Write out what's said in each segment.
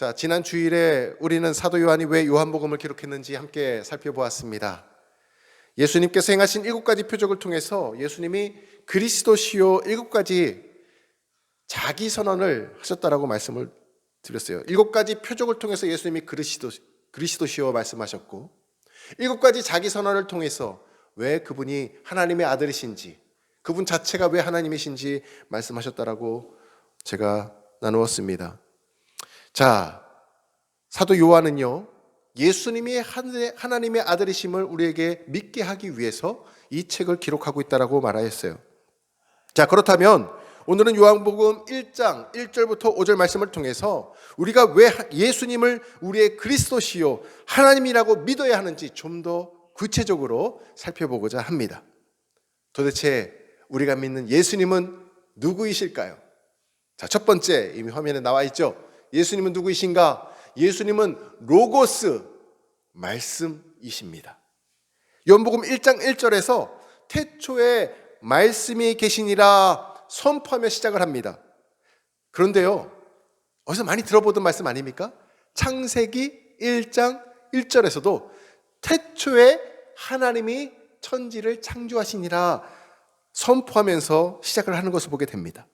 자, 지난 주일에 우리는 사도 요한이 왜 요한복음을 기록했는지 함께 살펴보았습니다. 예수님께서 행하신 7가지 표적을 통해서 예수님이 그리스도시요 7가지 자기 선언을 하셨다라고 말씀을 드렸어요. 7가지 표적을 통해서 예수님이 그리스도시요 말씀하셨고, 7가지 자기 선언을 통해서 왜 그분이 하나님의 아들이신지, 그분 자체가 왜 하나님이신지 말씀하셨다라고 제가 나누었습니다. 자, 사도 요한은요, 예수님이 하나님의 아들이심을 우리에게 믿게 하기 위해서 이 책을 기록하고 있다라고 말하였어요. 자, 그렇다면 오늘은 요한복음 1장 1절부터 5절 말씀을 통해서 우리가 왜 예수님을 우리의 그리스도시요 하나님이라고 믿어야 하는지 좀 더 구체적으로 살펴보고자 합니다. 도대체 우리가 믿는 예수님은 누구이실까요? 자, 첫 번째, 이미 화면에 나와 있죠. 예수님은 누구이신가? 예수님은 로고스, 말씀이십니다. 요한복음 1장 1절에서 태초에 말씀이 계시니라 선포하며 시작을 합니다. 그런데요, 어디서 많이 들어보던 말씀 아닙니까? 창세기 1장 1절에서도 태초에 하나님이 천지를 창조하시니라 선포하면서 시작을 하는 것을 보게 됩니다.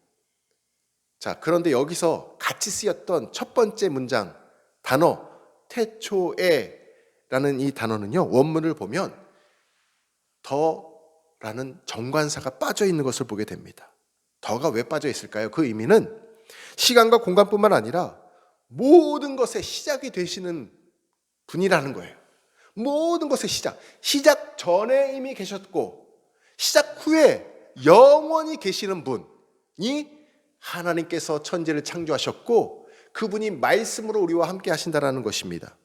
자, 그런데 여기서 같이 쓰였던 첫 번째 문장, 단어, 태초에 라는 이 단어는요, 원문을 보면 더라는 정관사가 빠져 있는 것을 보게 됩니다. 더가 왜 빠져 있을까요? 그 의미는 시간과 공간뿐만 아니라 모든 것의 시작이 되시는 분이라는 거예요. 모든 것의 시작 전에 이미 계셨고 시작 후에 영원히 계시는 분이 하나님께서 천지를 창조하셨고 그분이 말씀으로 우리와 함께 하신다라는 것입니다.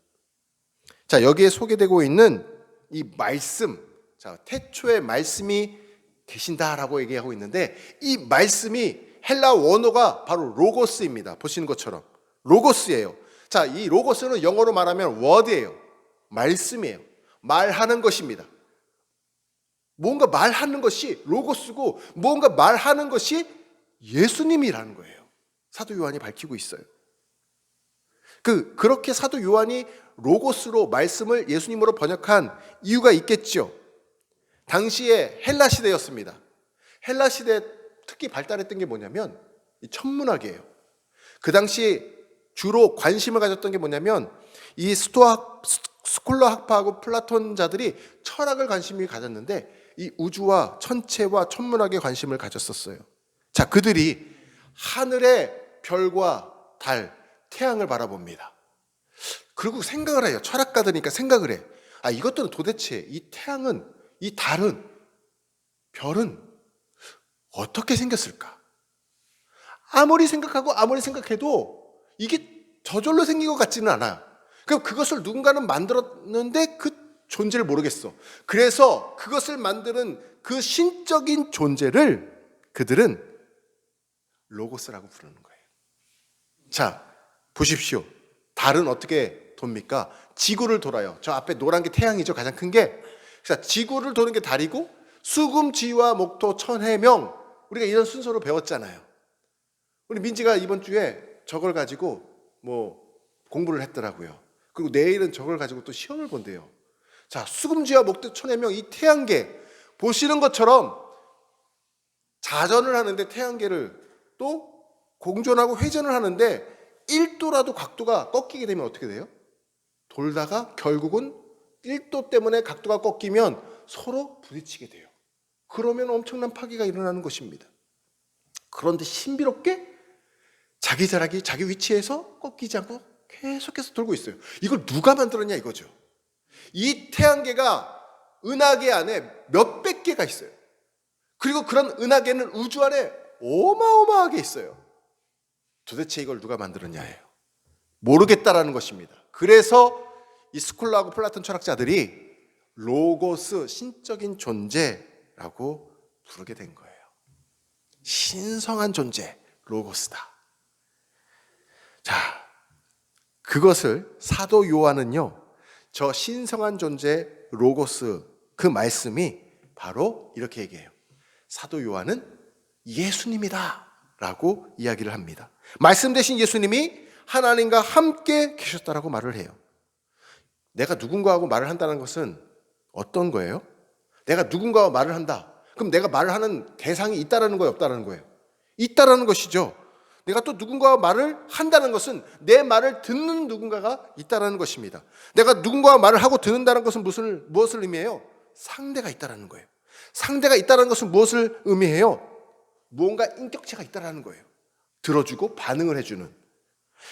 자, 여기에 소개되고 있는 이 말씀, 자, 태초에 말씀이 계신다라고 얘기하고 있는데 이 말씀이 헬라 원어가 바로 로고스입니다. 보시는 것처럼 로고스예요. 자, 이 로고스는 영어로 말하면 word예요. 말씀이에요. 말하는 것입니다. 뭔가 말하는 것이 로고스고 뭔가 말하는 것이 예수님이라는 거예요. 사도 요한이 밝히고 있어요. 그렇게 사도 요한이 로고스로 말씀을 예수님으로 번역한 이유가 있겠죠. 당시에 헬라 시대였습니다. 헬라 시대에 특히 발달했던 게 뭐냐면 이 천문학이에요. 그 당시 주로 관심을 가졌던 게 뭐냐면 이 스콜라 학파하고 플라톤자들이 철학을 관심이 가졌는데 이 우주와 천체와 천문학에 관심을 가졌었어요. 자, 그들이 하늘의 별과 달, 태양을 바라봅니다. 그리고 생각을 해요. 철학가들이니까 생각을 해. 이것들은 도대체 이 태양은, 이 달은, 별은 어떻게 생겼을까? 아무리 생각하고 아무리 생각해도 이게 저절로 생긴 것 같지는 않아요. 그럼 그것을 누군가는 만들었는데 그 존재를 모르겠어. 그래서 그것을 만드는 그 신적인 존재를 그들은 로고스라고 부르는 거예요. 자, 보십시오. 달은 어떻게 돕니까? 지구를 돌아요. 저 앞에 노란 게 태양이죠. 가장 큰 게. 자, 지구를 도는 게 달이고 수금, 지화, 목토, 천해명, 우리가 이런 순서로 배웠잖아요. 우리 민지가 이번 주에 저걸 가지고 공부를 했더라고요. 그리고 내일은 저걸 가지고 또 시험을 본대요. 자, 수금, 지화, 목토, 천해명, 이 태양계 보시는 것처럼 자전을 하는데 태양계를 또 공전하고 회전을 하는데 1도라도 각도가 꺾이게 되면 어떻게 돼요? 돌다가 결국은 1도 때문에 각도가 꺾이면 서로 부딪히게 돼요. 그러면 엄청난 파괴가 일어나는 것입니다. 그런데 신비롭게 자기 자락이 자기 위치에서 꺾이지 않고 계속해서 돌고 있어요. 이걸 누가 만들었냐 이거죠. 이 태양계가 은하계 안에 몇백 개가 있어요. 그리고 그런 은하계는 우주 안에 어마어마하게 있어요. 도대체 이걸 누가 만들었냐예요. 모르겠다라는 것입니다. 그래서 이 스콜라하고 플라톤 철학자들이 로고스, 신적인 존재라고 부르게 된 거예요. 신성한 존재, 로고스다. 자, 그것을 사도 요한은요, 저 신성한 존재 로고스, 그 말씀이 바로 이렇게 얘기해요. 사도 요한은 예수님이다 라고 이야기를 합니다. 말씀 되신 예수님이 하나님과 함께 계셨다라고 말을 해요. 내가 누군가하고 말을 한다는 것은 어떤 거예요? 내가 누군가와 말을 한다. 그럼 내가 말을 하는 대상이 있다라는 거예요, 없다라는 거예요? 있다라는 것이죠. 내가 또 누군가와 말을 한다는 것은 내 말을 듣는 누군가가 있다라는 것입니다. 내가 누군가와 말을 하고 듣는다는 것은 무엇을 의미해요? 상대가 있다라는 거예요. 상대가 있다라는 것은 무엇을 의미해요? 무언가 인격체가 있다라는 거예요. 들어주고 반응을 해주는.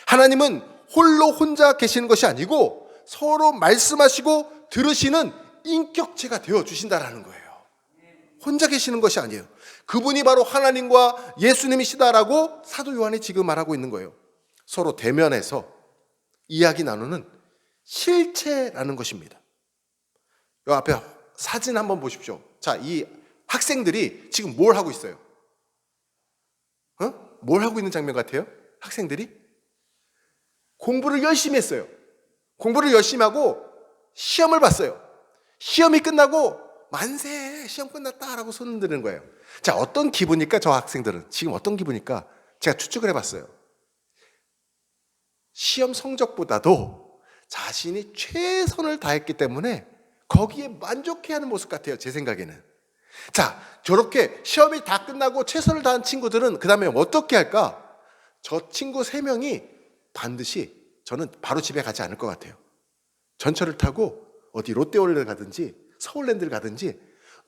하나님은 홀로 혼자 계시는 것이 아니고 서로 말씀하시고 들으시는 인격체가 되어주신다라는 거예요. 혼자 계시는 것이 아니에요. 그분이 바로 하나님과 예수님이시다라고 사도 요한이 지금 말하고 있는 거예요. 서로 대면해서 이야기 나누는 실체라는 것입니다. 이 앞에 사진 한번 보십시오. 자, 이 학생들이 지금 뭘 하고 있어요? 뭘 하고 있는 장면 같아요? 학생들이 공부를 열심히 했어요. 공부를 열심히 하고 시험을 봤어요. 시험이 끝나고 만세, 시험 끝났다라고 손 흔드는 거예요. 자, 어떤 기분일까? 저 학생들은 지금 어떤 기분일까? 제가 추측을 해봤어요. 시험 성적보다도 자신이 최선을 다했기 때문에 거기에 만족해하는 모습 같아요, 제 생각에는. 자, 저렇게 시험이 다 끝나고 최선을 다한 친구들은 그 다음에 어떻게 할까? 저 친구 3명이 반드시 저는 바로 집에 가지 않을 것 같아요. 전철을 타고 어디 롯데월드를 가든지 서울랜드를 가든지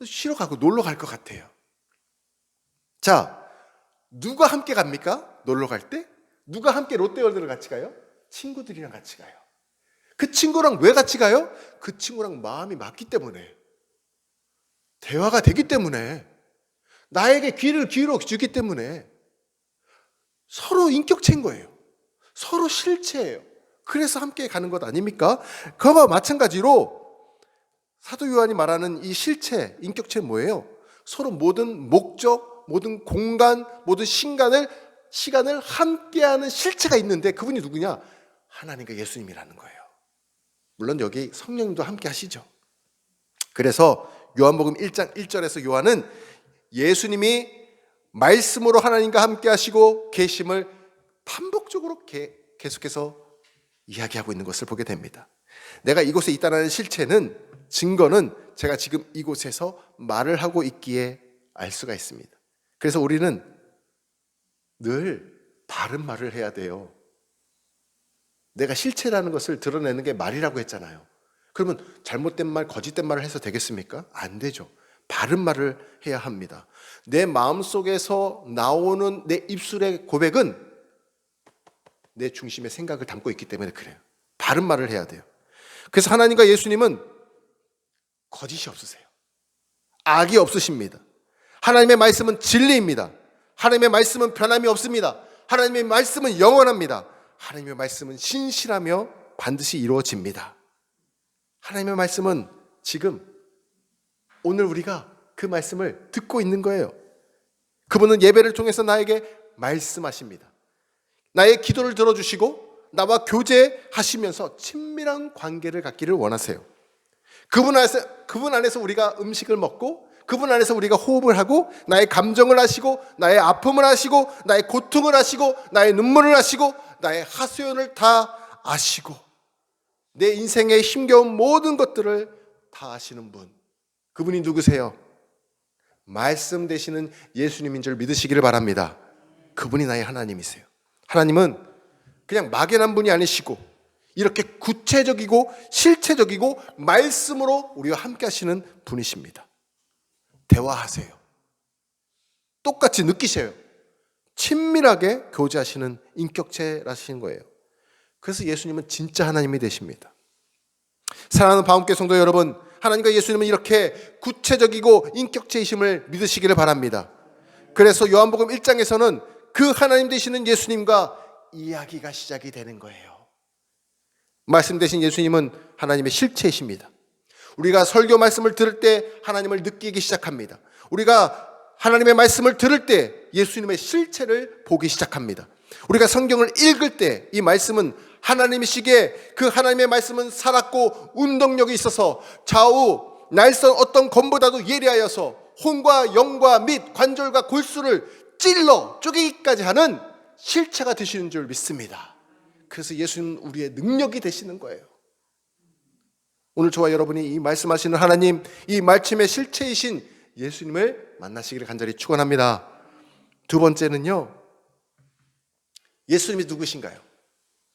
쉬러 가고 놀러 갈 것 같아요. 자, 누가 함께 갑니까? 놀러 갈 때? 누가 함께 롯데월드를 같이 가요? 친구들이랑 같이 가요. 그 친구랑 왜 같이 가요? 그 친구랑 마음이 맞기 때문에, 대화가 되기 때문에, 나에게 귀를 기울여 주기 때문에 서로 인격체인 거예요. 서로 실체예요. 그래서 함께 가는 것 아닙니까? 그와 마찬가지로 사도 요한이 말하는 이 실체, 인격체는 뭐예요? 서로 모든 목적, 모든 공간, 모든 시간을 함께하는 실체가 있는데 그분이 누구냐? 하나님과 예수님이라는 거예요. 물론 여기 성령님도 함께 하시죠. 그래서 요한복음 1장 1절에서 요한은 예수님이 말씀으로 하나님과 함께 하시고 계심을 반복적으로 계속해서 이야기하고 있는 것을 보게 됩니다. 내가 이곳에 있다는 실체는, 증거는 제가 지금 이곳에서 말을 하고 있기에 알 수가 있습니다. 그래서 우리는 늘 바른 말을 해야 돼요. 내가 실체라는 것을 드러내는 게 말이라고 했잖아요. 그러면 잘못된 말, 거짓된 말을 해서 되겠습니까? 안 되죠. 바른 말을 해야 합니다. 내 마음속에서 나오는 내 입술의 고백은 내 중심의 생각을 담고 있기 때문에 그래요. 바른 말을 해야 돼요. 그래서 하나님과 예수님은 거짓이 없으세요. 악이 없으십니다. 하나님의 말씀은 진리입니다. 하나님의 말씀은 변함이 없습니다. 하나님의 말씀은 영원합니다. 하나님의 말씀은 신실하며 반드시 이루어집니다. 하나님의 말씀은 지금 오늘 우리가 그 말씀을 듣고 있는 거예요. 그분은 예배를 통해서 나에게 말씀하십니다. 나의 기도를 들어주시고 나와 교제하시면서 친밀한 관계를 갖기를 원하세요. 그분 안에서 우리가 음식을 먹고, 그분 안에서 우리가 호흡을 하고, 나의 감정을 아시고, 나의 아픔을 아시고, 나의 고통을 아시고, 나의 눈물을 아시고, 나의 하소연을 다 아시고, 내 인생에 힘겨운 모든 것들을 다 아시는 분, 그분이 누구세요? 말씀 되시는 예수님인 줄 믿으시기를 바랍니다. 그분이 나의 하나님이세요. 하나님은 그냥 막연한 분이 아니시고 이렇게 구체적이고 실체적이고 말씀으로 우리와 함께 하시는 분이십니다. 대화하세요. 똑같이 느끼셔요. 친밀하게 교제하시는 인격체라시는 거예요. 그래서 예수님은 진짜 하나님이 되십니다. 사랑하는 방언교회 성도 여러분, 하나님과 예수님은 이렇게 구체적이고 인격체이심을 믿으시기를 바랍니다. 그래서 요한복음 1장에서는 그 하나님 되시는 예수님과 이야기가 시작이 되는 거예요. 말씀 되신 예수님은 하나님의 실체이십니다. 우리가 설교 말씀을 들을 때 하나님을 느끼기 시작합니다. 우리가 하나님의 말씀을 들을 때 예수님의 실체를 보기 시작합니다. 우리가 성경을 읽을 때 이 말씀은 하나님이시기에 그 하나님의 말씀은 살았고 운동력이 있어서 좌우 날선 어떤 검보다도 예리하여서 혼과 영과 및 관절과 골수를 찔러 쪼개기까지 하는 실체가 되시는 줄 믿습니다. 그래서 예수님은 우리의 능력이 되시는 거예요. 오늘 저와 여러분이 이 말씀하시는 하나님, 이 말씀의 실체이신 예수님을 만나시기를 간절히 축원합니다. 두 번째는요, 예수님이 누구신가요?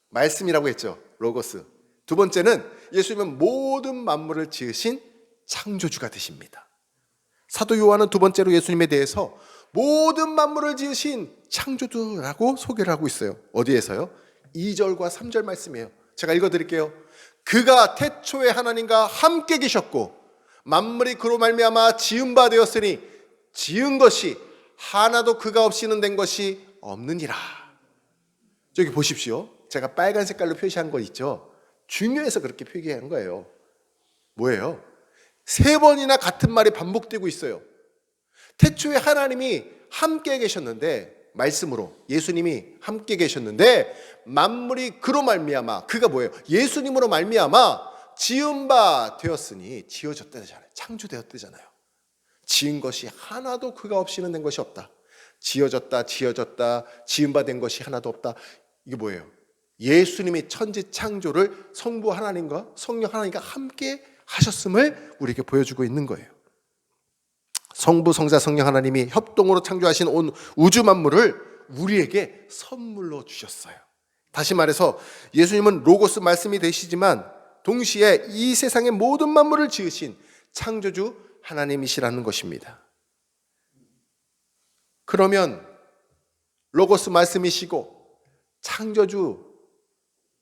말씀이라고 했죠. 로고스. 두 번째는 예수님은 모든 만물을 지으신 창조주가 되십니다. 사도 요한은 두 번째로 예수님에 대해서 모든 만물을 지으신 창조주라고 소개를 하고 있어요. 어디에서요? 2절과 3절 말씀이에요. 제가 읽어드릴게요. 그가 태초에 하나님과 함께 계셨고 만물이 그로 말미암아 지은 바 되었으니 지은 것이 하나도 그가 없이는 된 것이 없느니라. 저기 보십시오. 제가 빨간 색깔로 표시한 거 있죠? 중요해서 그렇게 표기한 거예요. 뭐예요? 세 번이나 같은 말이 반복되고 있어요. 태초에 하나님이 함께 계셨는데, 말씀으로 예수님이 함께 계셨는데 만물이 그로 말미암아, 그가 뭐예요? 예수님으로 말미암아 지은 바 되었으니, 지어졌다잖아요. 창조되었다잖아요. 지은 것이 하나도 그가 없이는 된 것이 없다. 지어졌다, 지은 바 된 것이 하나도 없다. 이게 뭐예요? 예수님이 천지 창조를 성부 하나님과 성령 하나님과 함께 하셨음을 우리에게 보여주고 있는 거예요. 성부, 성자, 성령 하나님이 협동으로 창조하신 온 우주 만물을 우리에게 선물로 주셨어요. 다시 말해서 예수님은 로고스 말씀이 되시지만 동시에 이 세상의 모든 만물을 지으신 창조주 하나님이시라는 것입니다. 그러면 로고스 말씀이시고 창조주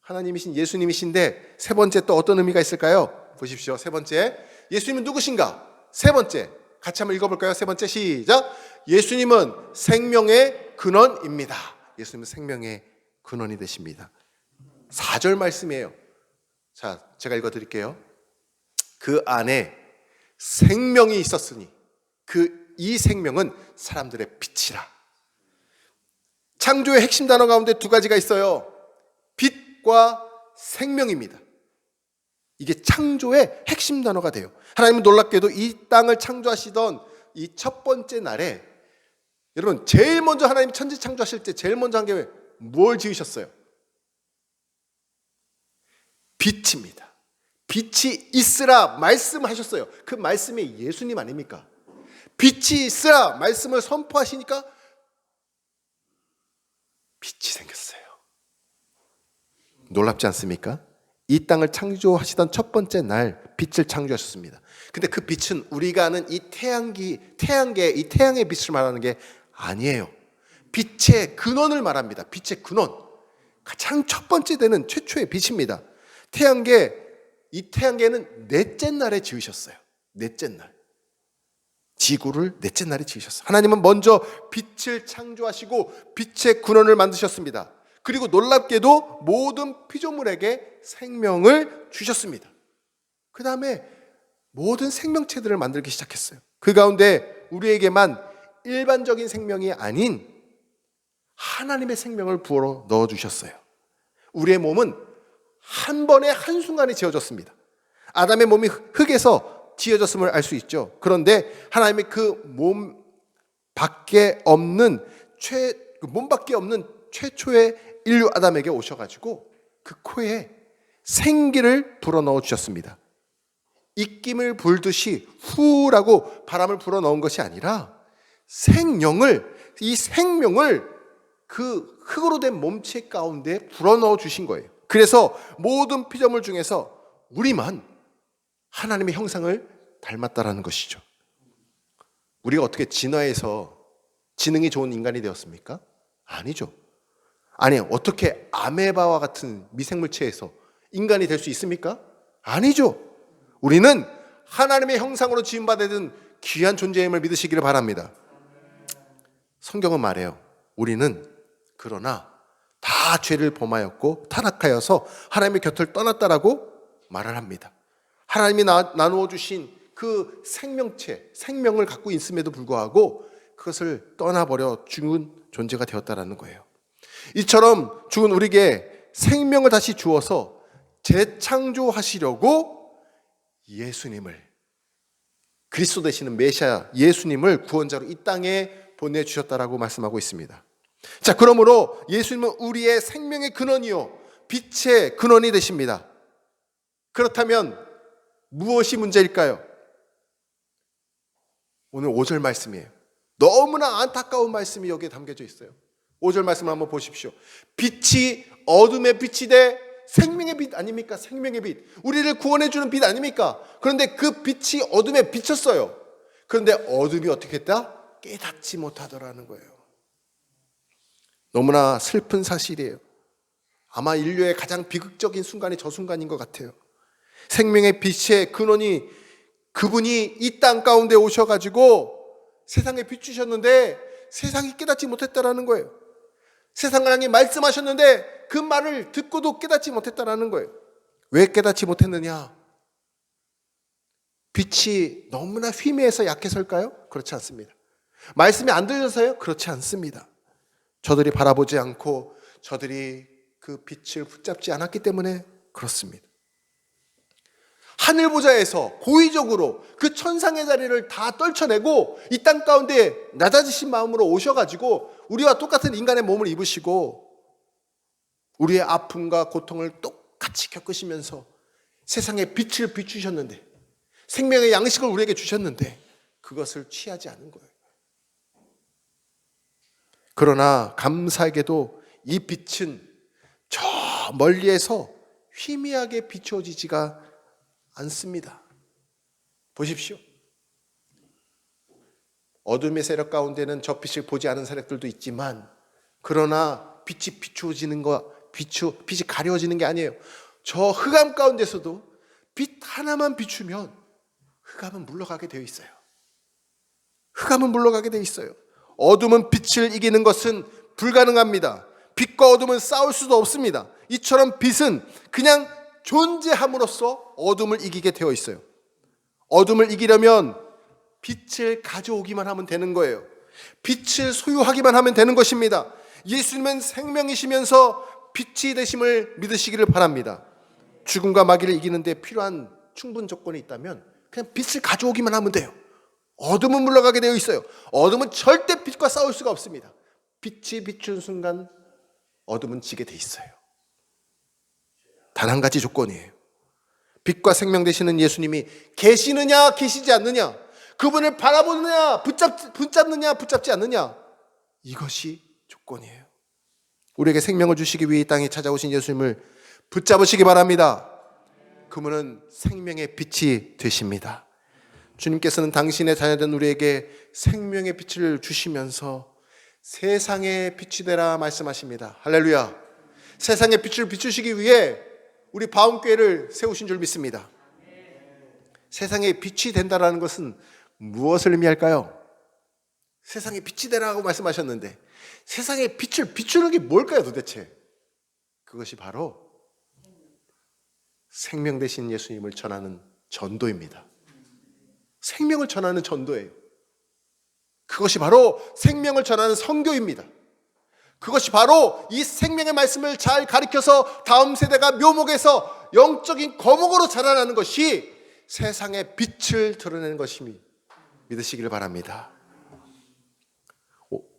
하나님이신 예수님이신데 세 번째 또 어떤 의미가 있을까요? 보십시오. 세 번째, 예수님은 누구신가? 세 번째, 같이 한번 읽어볼까요? 세 번째, 시작. 예수님은 생명의 근원입니다. 예수님은 생명의 근원이 되십니다. 4절 말씀이에요. 자, 제가 읽어드릴게요. 그 안에 생명이 있었으니 이 생명은 사람들의 빛이라. 창조의 핵심 단어 가운데 두 가지가 있어요. 빛과 생명입니다. 이게 창조의 핵심 단어가 돼요. 하나님은 놀랍게도 이 땅을 창조하시던 이 첫 번째 날에, 여러분 제일 먼저 하나님 천지 창조하실 때 제일 먼저 한 게 뭘 지으셨어요? 빛입니다. 빛이 있으라 말씀하셨어요. 그 말씀이 예수님 아닙니까? 빛이 있으라 말씀을 선포하시니까 빛이 생겼어요. 놀랍지 않습니까? 이 땅을 창조하시던 첫 번째 날 빛을 창조하셨습니다. 근데 그 빛은 우리가 아는 이 태양의 빛을 말하는 게 아니에요. 빛의 근원을 말합니다. 빛의 근원. 가장 첫 번째 되는 최초의 빛입니다. 이 태양계는 넷째 날에 지으셨어요. 넷째 날. 지구를 넷째 날에 지으셨어요. 하나님은 먼저 빛을 창조하시고 빛의 근원을 만드셨습니다. 그리고 놀랍게도 모든 피조물에게 생명을 주셨습니다. 그 다음에 모든 생명체들을 만들기 시작했어요. 그 가운데 우리에게만 일반적인 생명이 아닌 하나님의 생명을 부어 넣어주셨어요. 우리의 몸은 한 번에 한순간에 지어졌습니다. 아담의 몸이 흙에서 지어졌음을 알 수 있죠. 그런데 하나님의 그 몸 밖에 없는 최초의 인류 아담에게 오셔가지고 그 코에 생기를 불어넣어 주셨습니다. 입김을 불듯이 후라고 바람을 불어넣은 것이 아니라 이 생명을 그 흙으로 된 몸체 가운데 불어넣어 주신 거예요. 그래서 모든 피조물 중에서 우리만 하나님의 형상을 닮았다라는 것이죠. 우리가 어떻게 진화해서 지능이 좋은 인간이 되었습니까? 아니죠. 아니, 어떻게 아메바와 같은 미생물체에서 인간이 될 수 있습니까? 아니죠. 우리는 하나님의 형상으로 지음받은 귀한 존재임을 믿으시기를 바랍니다. 성경은 말해요. 우리는 그러나 다 죄를 범하였고 타락하여서 하나님의 곁을 떠났다라고 말을 합니다. 하나님이 나누어 주신 그 생명을 갖고 있음에도 불구하고 그것을 떠나버려 죽은 존재가 되었다라는 거예요. 이처럼 죽은 우리에게 생명을 다시 주어서 재창조하시려고 예수님을, 그리스도 되시는 메시아 예수님을 구원자로 이 땅에 보내주셨다라고 말씀하고 있습니다. 자, 그러므로 예수님은 우리의 생명의 근원이요 빛의 근원이 되십니다. 그렇다면 무엇이 문제일까요? 오늘 5절 말씀이에요. 너무나 안타까운 말씀이 여기에 담겨져 있어요. 5절 말씀을 한번 보십시오. 빛이 어둠의 빛이 돼 생명의 빛 아닙니까? 생명의 빛. 우리를 구원해주는 빛 아닙니까? 그런데 그 빛이 어둠에 비쳤어요. 그런데 어둠이 어떻게 했다? 깨닫지 못하더라는 거예요. 너무나 슬픈 사실이에요. 아마 인류의 가장 비극적인 순간이 저 순간인 것 같아요. 생명의 빛의 근원이 그분이 이 땅 가운데 오셔가지고 세상에 비추셨는데 세상이 깨닫지 못했다라는 거예요. 세상을 향해 말씀하셨는데 그 말을 듣고도 깨닫지 못했다라는 거예요. 왜 깨닫지 못했느냐? 빛이 너무나 희미해서 약해서일까요? 그렇지 않습니다. 말씀이 안 들려서요? 그렇지 않습니다. 저들이 바라보지 않고 저들이 그 빛을 붙잡지 않았기 때문에 그렇습니다. 하늘 보좌에서 고의적으로 그 천상의 자리를 다 떨쳐내고 이 땅 가운데 낮아지신 마음으로 오셔가지고 우리와 똑같은 인간의 몸을 입으시고 우리의 아픔과 고통을 똑같이 겪으시면서 세상에 빛을 비추셨는데 생명의 양식을 우리에게 주셨는데 그것을 취하지 않은 거예요. 그러나 감사하게도 이 빛은 저 멀리에서 희미하게 비추어지지가 않습니다. 보십시오. 어둠의 세력 가운데는 저 빛을 보지 않은 세력들도 있지만 그러나 빛이 비추어지는 거, 빛이 가려지는 게 아니에요. 저 흑암 가운데서도 빛 하나만 비추면 흑암은 물러가게 되어 있어요. 흑암은 물러가게 되어 있어요. 어둠은 빛을 이기는 것은 불가능합니다. 빛과 어둠은 싸울 수도 없습니다. 이처럼 빛은 그냥 존재함으로써 어둠을 이기게 되어 있어요. 어둠을 이기려면 빛을 가져오기만 하면 되는 거예요. 빛을 소유하기만 하면 되는 것입니다. 예수님은 생명이시면서 빛이 되심을 믿으시기를 바랍니다. 죽음과 마귀를 이기는 데 필요한 충분 조건이 있다면 그냥 빛을 가져오기만 하면 돼요. 어둠은 물러가게 되어 있어요. 어둠은 절대 빛과 싸울 수가 없습니다. 빛이 비추는 순간 어둠은 지게 돼 있어요. 단 한 가지 조건이에요. 빛과 생명 되시는 예수님이 계시느냐 계시지 않느냐, 그분을 바라보느냐 붙잡느냐 붙잡지 않느냐, 이것이 조건이에요. 우리에게 생명을 주시기 위해 이 땅에 찾아오신 예수님을 붙잡으시기 바랍니다. 그분은 생명의 빛이 되십니다. 주님께서는 당신의 자녀된 우리에게 생명의 빛을 주시면서 세상의 빛이 되라 말씀하십니다. 할렐루야. 세상의 빛을 비추시기 위해 우리 바움교회를 세우신 줄 믿습니다. 세상의 빛이 된다라는 것은 무엇을 의미할까요? 세상에 빛이 되라고 말씀하셨는데 세상에 빛을 비추는 게 뭘까요 도대체? 그것이 바로 생명 되신 예수님을 전하는 전도입니다. 생명을 전하는 전도예요. 그것이 바로 생명을 전하는 선교입니다. 그것이 바로 이 생명의 말씀을 잘 가르쳐서 다음 세대가 묘목에서 영적인 거목으로 자라나는 것이 세상의 빛을 드러내는 것임이 믿으시기를 바랍니다.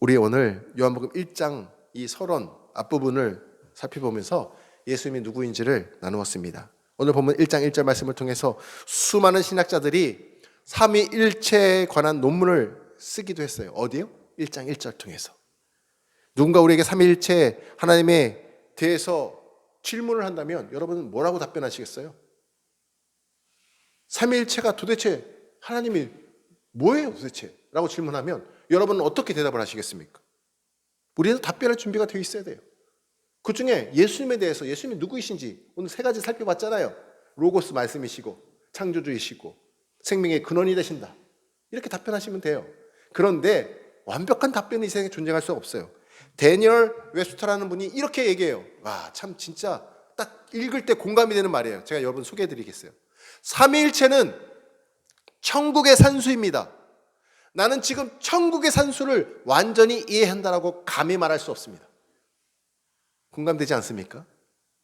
우리 오늘 요한복음 1장 이 서론 앞부분을 살펴보면서 예수님이 누구인지를 나누었습니다. 오늘 보면 1장 1절 말씀을 통해서 수많은 신학자들이 삼위일체에 관한 논문을 쓰기도 했어요. 어디요? 1장 1절 통해서. 누군가 우리에게 삼위일체 하나님에 대해서 질문을 한다면 여러분은 뭐라고 답변하시겠어요? 삼위일체가 도대체 하나님이 뭐예요 도대체? 라고 질문하면 여러분은 어떻게 대답을 하시겠습니까? 우리는 답변할 준비가 되어 있어야 돼요. 그 중에 예수님에 대해서 예수님이 누구이신지 오늘 세 가지 살펴봤잖아요. 로고스 말씀이시고 창조주이시고 생명의 근원이 되신다. 이렇게 답변하시면 돼요. 그런데 완벽한 답변이 이 세상에 존재할 수 없어요. 데니얼 웹스터라는 분이 이렇게 얘기해요. 와, 참 진짜 딱 읽을 때 공감이 되는 말이에요. 제가 여러분 소개해드리겠어요. 삼위일체는 천국의 산수입니다. 나는 지금 천국의 산수를 완전히 이해한다라고 감히 말할 수 없습니다. 공감되지 않습니까?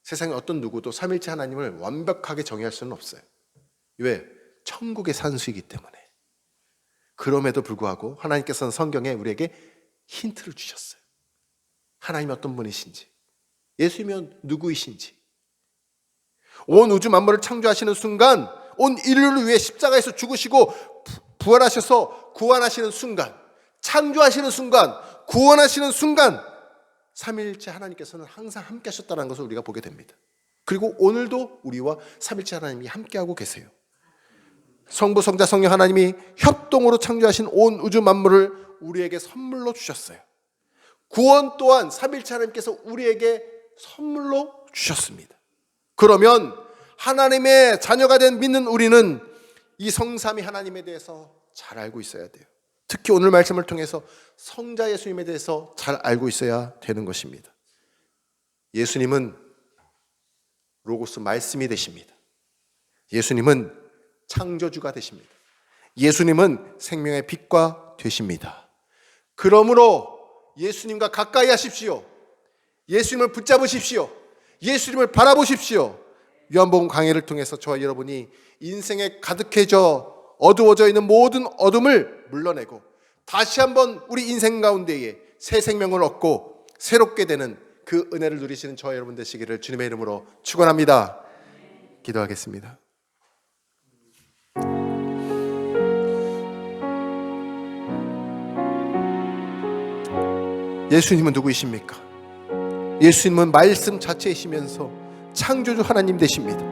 세상에 어떤 누구도 삼위일체 하나님을 완벽하게 정의할 수는 없어요. 왜? 천국의 산수이기 때문에. 그럼에도 불구하고 하나님께서는 성경에 우리에게 힌트를 주셨어요. 하나님이 어떤 분이신지. 예수님은 누구이신지, 온 우주 만물을 창조하시는 순간, 온 인류를 위해 십자가에서 죽으시고 부활하셔서 구원하시는 순간, 창조하시는 순간, 구원하시는 순간 삼위일체 하나님께서는 항상 함께 하셨다는 것을 우리가 보게 됩니다. 그리고 오늘도 우리와 삼위일체 하나님이 함께하고 계세요. 성부, 성자, 성령 하나님이 협동으로 창조하신 온 우주 만물을 우리에게 선물로 주셨어요. 구원 또한 삼위일체 하나님께서 우리에게 선물로 주셨습니다. 그러면 하나님의 자녀가 된 믿는 우리는 이 성삼위 하나님에 대해서 잘 알고 있어야 돼요. 특히 오늘 말씀을 통해서 성자 예수님에 대해서 잘 알고 있어야 되는 것입니다. 예수님은 로고스 말씀이 되십니다. 예수님은 창조주가 되십니다. 예수님은 생명의 빛과 되십니다. 그러므로 예수님과 가까이 하십시오. 예수님을 붙잡으십시오. 예수님을 바라보십시오. 요한복음 강해를 통해서 저와 여러분이 인생에 가득해져 어두워져 있는 모든 어둠을 물러내고 다시 한번 우리 인생 가운데에 새 생명을 얻고 새롭게 되는 그 은혜를 누리시는 저와 여러분 되시기를 주님의 이름으로 축원합니다. 기도하겠습니다. 예수님은 누구이십니까? 예수님은 말씀 자체이시면서 창조주 하나님 되십니다.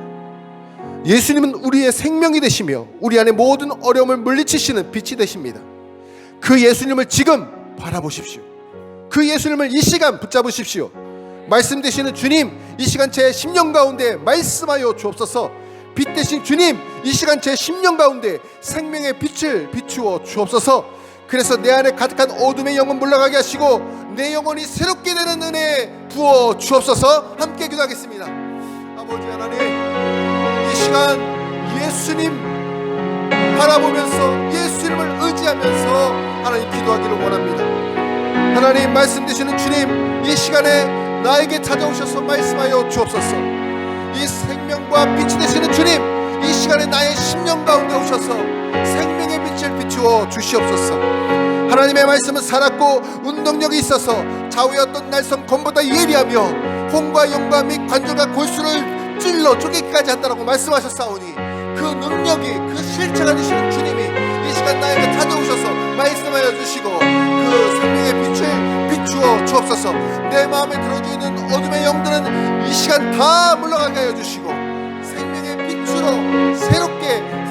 예수님은 우리의 생명이 되시며 우리 안에 모든 어려움을 물리치시는 빛이 되십니다. 그 예수님을 지금 바라보십시오. 그 예수님을 이 시간 붙잡으십시오. 말씀 되시는 주님, 이 시간 제 심령 가운데 말씀하여 주옵소서. 빛 되신 주님, 이 시간 제 심령 가운데 생명의 빛을 비추어 주옵소서. 그래서 내 안에 가득한 어둠의 영혼 물러가게 하시고 내 영혼이 새롭게 되는 은혜 부어 주옵소서. 함께 기도하겠습니다. 아버지 하나님, 이 시간 예수님 바라보면서 예수님을 의지하면서 하나님 기도하기를 원합니다. 하나님, 말씀 되시는 주님, 이 시간에 나에게 찾아오셔서 말씀하여 주옵소서. 이 생명과 빛이 되시는 주님, 이 시간에 나의 심령 가운데 오셔서 생명의 빛을 비추어 주시옵소서. 하나님의 말씀은 살았고 운동력이 있어서 좌우의 어떤 날선 검보다 예리하며 홍과 영과 및 관절과 골수를 찔러 쪼개기까지 한다라고 말씀하셨사오니 그 능력이, 그 실체가 되시는 주님이 이 시간 나에게 찾아오셔서 말씀하여 주시고 그 생명의 빛을 비추어 주옵소서. 내 마음에 들어주는 어둠의 영들은 이 시간 다 물러가게 하여 주시고 생명의 빛으로 새롭게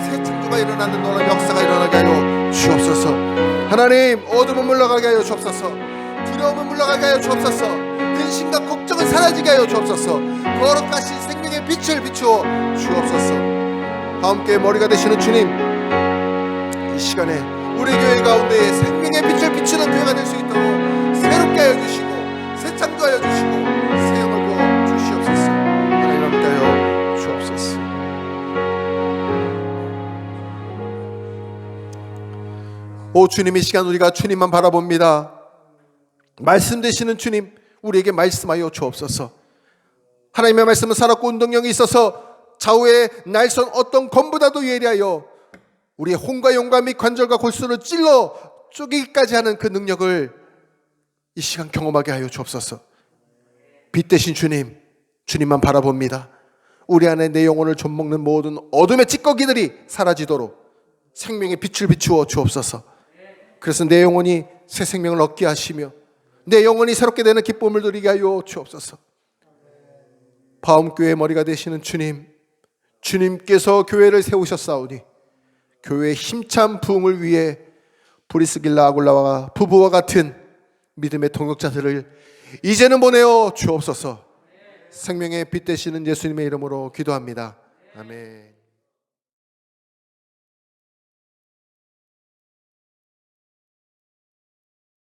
새 창조가 일어나는 놀라운 역사가 일어나게 하여 주옵소서. 하나님, 어둠은 물러가게 하여 주옵소서. 두려움은 물러가게 하여 주옵소서. 근심과 걱정은 사라지게 하여 주옵소서. 거룩하신 생명의 빛을 비추어 주옵소서. 함께 머리가 되시는 주님, 이 시간에 우리 교회 가운데 생명의 빛을 비추는 교회가 될 수 있도록 새롭게 하여 주시고 새 창조하여 주시고 새 영을 부어 주시옵소서. 하나님 함께 하여 주옵소서. 오 주님, 이 시간 우리가 주님만 바라봅니다. 말씀 되시는 주님, 우리에게 말씀하여 주옵소서. 하나님의 말씀은 살았고 운동력이 있어서 좌우의 날선 어떤 검보다도 예리하여 우리의 혼과 영과 및 관절과 골수를 찔러 쪼개기까지 하는 그 능력을 이 시간 경험하게 하여 주옵소서. 빛 되신 주님, 주님만 바라봅니다. 우리 안에 내 영혼을 좀먹는 모든 어둠의 찌꺼기들이 사라지도록 생명의 빛을 비추어 주옵소서. 그래서 내 영혼이 새 생명을 얻게 하시며 내 영혼이 새롭게 되는 기쁨을 누리게 하여 주옵소서. 바움교회의 머리가 되시는 주님, 주님께서 교회를 세우셨사오니 교회의 힘찬 부흥을 위해 브리스길라 아굴라와 부부와 같은 믿음의 동역자들을 이제는 보내어 주옵소서. 생명의 빛 되시는 예수님의 이름으로 기도합니다. 아멘.